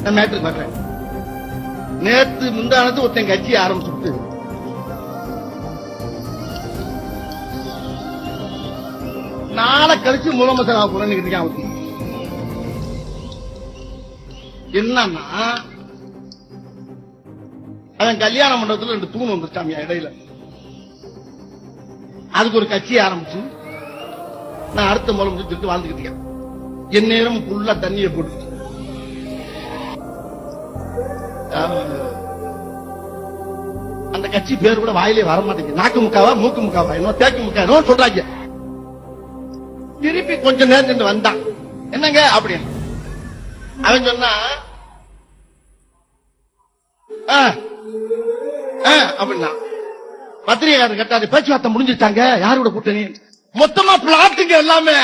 நான் மேட்டுக்கு வர்றேன். நேத்து முந்தானது ஒருத்தன் கட்சி ஆரம்பிச்சுட்டு நாளை கழிச்சு முதலமைச்சர் ஆக போறேன்னு இருக்கான். என்னன்னா அவன் கல்யாண மண்டபத்துல 2 தூண் வந்துட்டாங்க இடையில. அதுக்கு ஒரு கட்சி ஆரம்பிச்சு நான் அடுத்த முதலமைச்சர் சொல்லிட்டு வாழ்ந்துக்கிட்டு என் நேரம் ஃபுல்லா தண்ணியை போட்டு அந்த கட்சி பேர் கூட வாயிலே வர மாட்டேங்குது. நாக்கு முக்காவா மூக்கு முக்காவா இன்னும் தேக்கு முக்கா சொல்றாங்க. திருப்பி கொஞ்ச நேரம் வந்தான். என்னங்க அப்படின்னு அவன் சொன்னா அப்படின்னா பத்திரிகையாளர் கேட்டாரு, பேச்சுவார்த்தை முடிஞ்சிட்டாங்க யாரோட கூட்டணி? மொத்தமா பிளாட்டுங்க எல்லாமே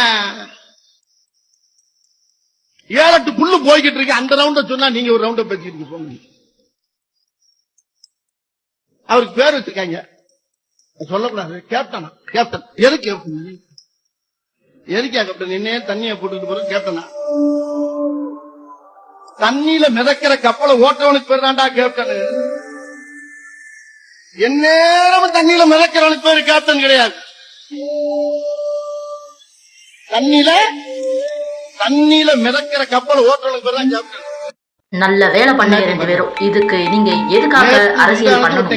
7-8 புல்லு போய்கிட்டு இருக்கு. அந்த ரவுண்ட சொன்னா நீங்க ஒரு ரவுண்ட பேசிட்டு போங்க. அவருக்கு பேர் வச்சிருக்காங்க சொல்லக்கூடாது. கேப்டனா? கேப்டன் எதுக்கு கேப்டன்? எதுக்கா கேப்டன்? என்ன தண்ணியை போட்டுட்டு போற கேப்டனா? தண்ணியில மிதக்கிற கப்பலை ஓட்டுறவனுக்கு பேர் தான்டா கேப்டன். எந்நேரம் தண்ணியில மிதக்கிறவனுக்கு பேரு கேப்டன் கிடையாது. தண்ணியில மிதக்கிற கப்பலை ஓட்டுறவனுக்கு பேர் தான் கேப்டன். நல்ல வேலை பண்ணீங்க 2 பேரும். இதுக்கு நீங்க எதுக்காக அரசியல் பண்ணணும்?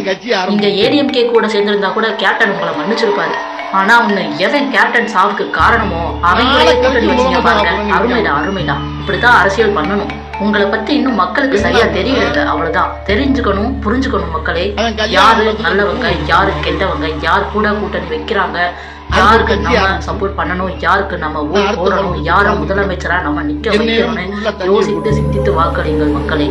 நீங்க ஏடிஎம்கே கூட சேர்ந்திருந்தா கூட கேப்டன் உங்களை மன்னிச்சிருப்பாரு. ஆனா உன்னை எவன் கேப்டன் சாவுக்கு காரணமோ அவன் கூட்டணி வச்சீங்க பாருங்க. அருமைதான். இப்படித்தான் அரசியல் பண்ணணும். உங்களை பத்தி இன்னும் மக்களுக்கு சரியா தெரியல. அவ்வளவுதான். தெரிஞ்சுக்கணும், புரிஞ்சுக்கணும் மக்களே. யாரு நல்லவங்க, யாரு கெட்டவங்க, யார் கூட கூட்டணி வைக்கிறாங்க, யாருக்கு நம்ம சப்போர்ட் பண்ணணும், யாருக்கு நம்ம ஓட் போடணும், யார முதலமைச்சரா நம்ம நிக்க வைக்கணும்னு யோசித்து சிந்தித்து வாக்களிங்கள் மக்களே.